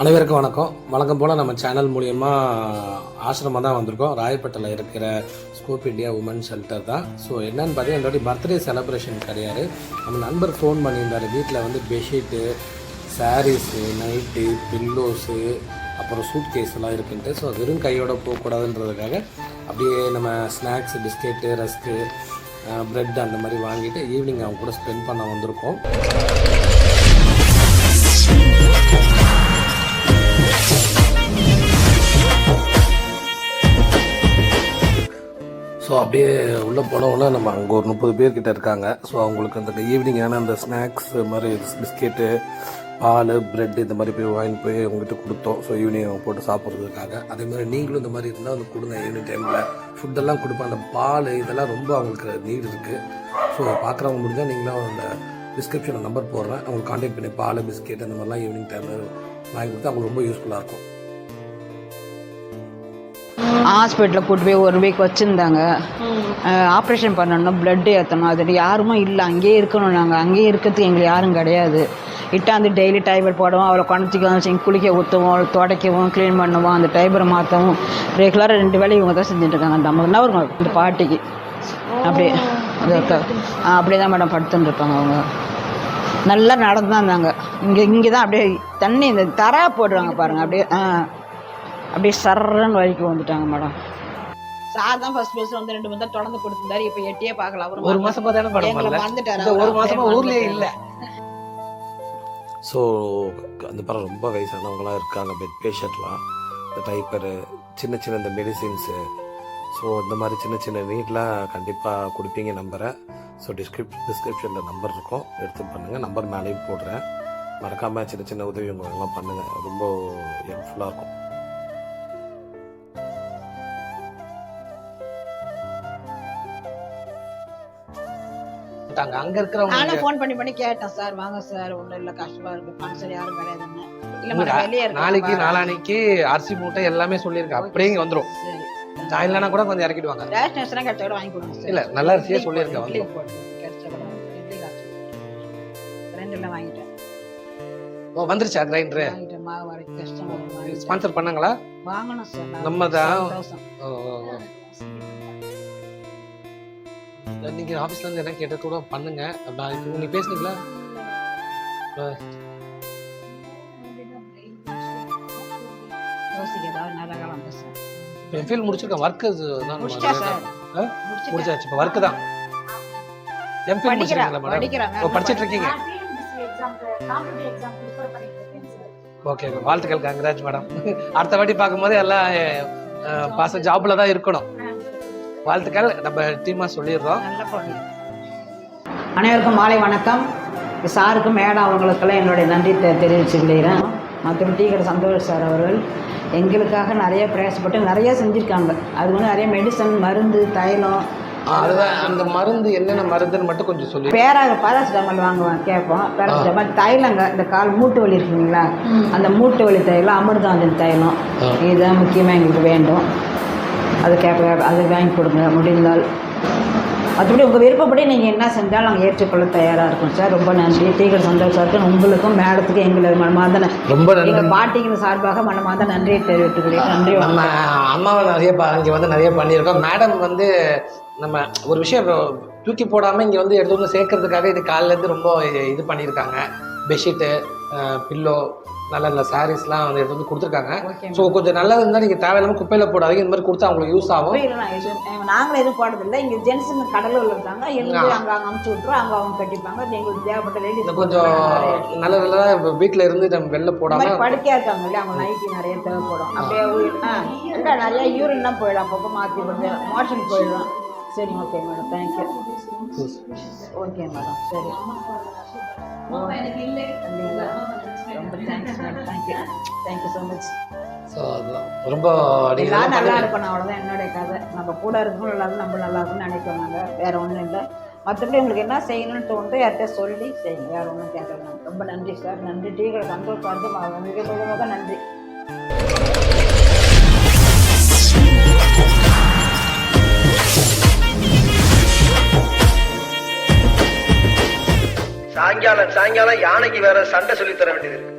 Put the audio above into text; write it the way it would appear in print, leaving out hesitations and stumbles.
அனைவருக்கும் வணக்கம். வழக்கம் போல் நம்ம சேனல் மூலயமா ஆசிரமம் தான் வந்திருக்கோம். ராயப்பேட்டையில் இருக்கிற ஸ்கோப் இந்தியா உமன் ஷெல்டர் தான். ஸோ என்னன்னு பார்த்தீங்கன்னா என்னோடய பர்த்டே செலிப்ரேஷன் கிடையாது. நம்ம நண்பர் ஃபோன் பண்ணியிருந்தார். வீட்டில் வந்து பெட்ஷீட்டு, சாரீஸு, நைட்டு, பில்லோஸு, அப்புறம் சூட் கேஸ்லாம் இருக்குன்ட்டு. ஸோ வெறும் கையோடு போகக்கூடாதுன்றதுக்காக அப்படியே நம்ம ஸ்நாக்ஸு, பிஸ்கெட்டு, ரஸ்க்கு, ப்ரெட் அந்த மாதிரி வாங்கிட்டு ஈவினிங் அவங்க கூட ஸ்பெண்ட் பண்ண வந்திருக்கோம். ஸோ அப்படியே உள்ளே போனோன்னா நம்ம அங்கே ஒரு 30 பேர்கிட்ட இருக்காங்க. ஸோ அவங்களுக்கு அந்த ஈவினிங்கான அந்த ஸ்நாக்ஸ் மாதிரி பிஸ்கெட்டு, பால், ப்ரெட் இந்த மாதிரி போய் வாங்கிட்டு போய் அவங்ககிட்ட கொடுத்தோம். ஸோ ஈவினிங் அவங்க போட்டு சாப்பிட்றதுக்காக. அதே மாதிரி நீங்களும் இந்த மாதிரி இருந்தால் வந்து கொடுங்க. ஈவினிங் டைமில் ஃபுட்டெல்லாம் கொடுப்பேன். அந்த பால் இதெல்லாம் ரொம்ப அவங்களுக்கு நீட் இருக்குது. ஸோ பார்க்குறவங்க முடிஞ்சால் நீங்களும் அந்த டிஸ்கிரிப்ஷனில் நம்பர் போடுறேன். அவங்களுக்கு கான்டாக்ட் பண்ணி பால், பிஸ்கெட் அந்த மாதிரிலாம் ஈவினிங் டைமில் வாங்கி கொடுத்தா அவங்களுக்கு ரொம்ப யூஸ்ஃபுல்லாக இருக்கும். ஹாஸ்பிட்டலில் கூட்டு போய் 1 வீக் வச்சுருந்தாங்க. ஆப்ரேஷன் பண்ணணும், பிளட்டு ஏற்றணும். அது யாருமே இல்லை, அங்கேயே இருக்கணும். நாங்கள் அங்கேயே இருக்கிறதுக்கு எங்களுக்கு யாரும் கிடையாது. இட்டாந்து டெய்லி டைபர் போடுவோம், அவளை குணத்துக்கு குளிக்க ஊற்றுவோம், துடைக்கவும், க்ளீன் பண்ணுவோம், அந்த டைபரை மாற்றவும் ரெகுலராக 2 வேலையும் இவங்க தான் செஞ்சுட்ருக்காங்க. அந்த 50 வருங்க இந்த பாட்டிக்கு. அப்படியே அப்படியே தான் மேடம் படுத்துன்னு இருப்பாங்க. அவங்க நல்லா நடந்து தான் இருந்தாங்க. இங்கே தான் அப்படியே தண்ணி இந்த தரா போடுறாங்க பாருங்கள். அப்படியே சர்றன்னு வழிக்கு வந்துட்டாங்க மேடம். சார் தான் ஃபர்ஸ்ட் பேஸ் வந்து 2 மணி தொடர்ந்து கொடுத்துருந்தாரு. இப்போ எட்டியே பார்க்கலாம். ஒரு மாசமா தானே வந்துட்டாரு. ஒரு மாசமா ஊர்லயே இல்லை. ஸோ அந்த படம் ரொம்ப வயசானவங்களாம் இருக்காங்க. பெட் பேஷண்ட்லாம், இந்த டைப்பரு, சின்ன சின்ன இந்த மெடிசின்ஸு, ஸோ இந்த மாதிரி சின்ன சின்ன நீட்லாம் கண்டிப்பாக கொடுப்பீங்க நம்பரை. ஸோ டிஸ்கிரிப்ஷனில் நம்பர் இருக்கும், எடுத்து பண்ணுங்கள். நம்பர் மேலேயும் போடுறேன். மறக்காமல் சின்ன சின்ன உதவி உங்களெல்லாம் பண்ணுங்கள். ரொம்ப ஹெல்ப்ஃபுல்லாக இருக்கும். அங்க இருக்கிறவங்க நானும் ஃபோன் பண்ணி கேட்டேன். சார் வாங்க சார், ஒன்றும் இல்லை, கஷ்டமா இருக்கு, ஃபங்க்ஷன் யாரும் கிடையாதுன்னு. இல்லை வெளியே நாளைக்கு நாளானைக்கு அரிசி மூட்டை எல்லாமே சொல்லியிருக்கேன். அப்படியே இங்கே வந்துடும். நான் இல்லைன்னா கூட கொஞ்சம் இறக்கிடுவாங்க. ரேஷன் கிடைச்சா கூட வாங்கி கொடுங்க. இல்லை, நல்ல அரிசியே சொல்லியிருக்கேன். ரெண்டுல வாங்கிட்டேன். ஓ, வந்துருச்சா கிரைண்டரு? மாவு வரைக்கும் கஷ்டம். ஸ்பான்சர் பண்ணாங்களா? வாங்கணும் சார். நம்ம தான். நீங்க ஆபீஸ்ல இருந்து என்ன கேட்ட கூட பண்ணுங்க. நீங்க பேசுனீங்களா? எம்ஃபில் முடிச்சிருக்கேன். ஒர்க் தான் முடிச்சாச்சு. இப்போ ஒர்க் தான். MPhil முடிச்சிருக்கீங்களா madam? ஓ, படிச்சிட்டு இருக்கீங்க. ஓகே, வாழ்த்துக்கள். Congrats madam. அடுத்த வாட்டி பார்க்கும்போது எல்லாம் பாச ஜாப்ல தான் இருக்கணும். வாழ்த்துக்கள். நம்ம டீமாக சொல்லிடுறோம். அனைவருக்கும் மாலை வணக்கம். சாருக்கும் மேடம் அவங்களுக்கெல்லாம் என்னுடைய நன்றி தெரிவிச்சுக்கிறேன். மற்றபடி டீ கடை சந்தோஷ் சார் அவர்கள் எங்களுக்காக நிறைய பிரயாசப்பட்டு நிறைய செஞ்சுருக்காங்க. அது வந்து நிறைய மெடிசன், மருந்து, தைலம். அதுதான் அந்த மருந்து என்னென்ன மருந்துன்னு மட்டும் கொஞ்சம் சொல்லி. பேராசிட்டமால் வாங்குவேன், கேட்போம். பேராசிட்டமால் தைலங்க, இந்த கால் மூட்டு வலி இருக்குங்களா, அந்த மூட்டு வலி தைலம், அமிர்தாஞ்சன் தைலம், இதுதான் முக்கியமாக எங்களுக்கு வேண்டும். அது அது வாங்கி கொடுங்க முடிந்தால். அதுபடி உங்கள் விருப்பப்படி நீங்கள் என்ன செஞ்சாலும் நாங்கள் ஏற்றுக்கொள்ள தயாராக இருக்கும் சார். ரொம்ப நன்றி. டீக்கடை சந்தோஷம் இருக்கு. உங்களுக்கும் மேடத்துக்கு எங்களுக்கு மனமார்ந்த ரொம்ப நன்றி. எங்கள் பாட்டிக்கு சார்பாக மனமார்ந்த நன்றியை தெரிவித்துக்கிறேன். நன்றி. நம்ம அம்மாவை நிறைய இங்கே வந்து நிறைய பண்ணியிருக்கோம். மேடம் வந்து நம்ம ஒரு விஷயம் தூக்கி போடாமல் இங்கே வந்து எடுத்து வந்து சேர்க்கறதுக்காக இது காலிலேருந்து ரொம்ப இது பண்ணியிருக்காங்க. பெட்ஷீட்டு, பில்லோ, நல்ல நல்ல சாரீஸ்லாம் வந்து எடுத்து வந்து கொடுத்துருக்காங்க. ஸோ கொஞ்சம் நல்லது இருந்தால் நீங்கள் தேவையில்லாமல் குப்பையில் போடாதீங்க. இந்த மாதிரி கொடுத்தா அவங்களுக்கு யூஸ் ஆகும். நாங்களும் எதுவும் போடுறதில்லை. இங்கே ஜென்ஸுங்க கடலூரில் இருக்காங்க. எங்களுக்கு அங்கே அமுச்சு விட்ருவோம், அவங்க கட்டிப்பாங்க. எங்களுக்கு தேவைப்பட்ட லேடிஸ் கொஞ்சம் நல்ல நல்லதாக வீட்டில் இருந்து நம்ம வெளில போடாமல் படுக்கையாக இருக்காங்க இல்லையா, அவங்க நைட்டி நிறைய தேவைப்படும். அப்படியே இல்லை நிறைய யூரின்லாம் போயிடும். அப்பப்போ மாற்றி போட்டு மோஷன் போயிடும். சரி, okay madam, thank you. Okay madam, சரி. ரொம்ப thanks madam. Thank you so much. So அதுதான் ரொம்ப நல்லா இருக்கணும். அவ்வளோதான் என்னுடைய கதை. நம்ம கூட இருக்கணும், நல்லா இருக்கும், நம்ம நல்லா இருக்கும்னு நினைக்கிறோம். நாங்கள் வேறு ஒன்றும் இல்லை. மற்றபடி உங்களுக்கு என்ன செய்யணும்னு தோணுதோ யார்கிட்ட சொல்லி செய்யுங்க. வேறு ஒன்றும் கேட்கல. ரொம்ப நன்றி சார். நன்றி. டீ கடை சந்தோஷம் மிக மிக நன்றி. சாயங்காலம் யானைக்கு வேற சண்டை சொல்லி தர வேண்டியது இருக்கு.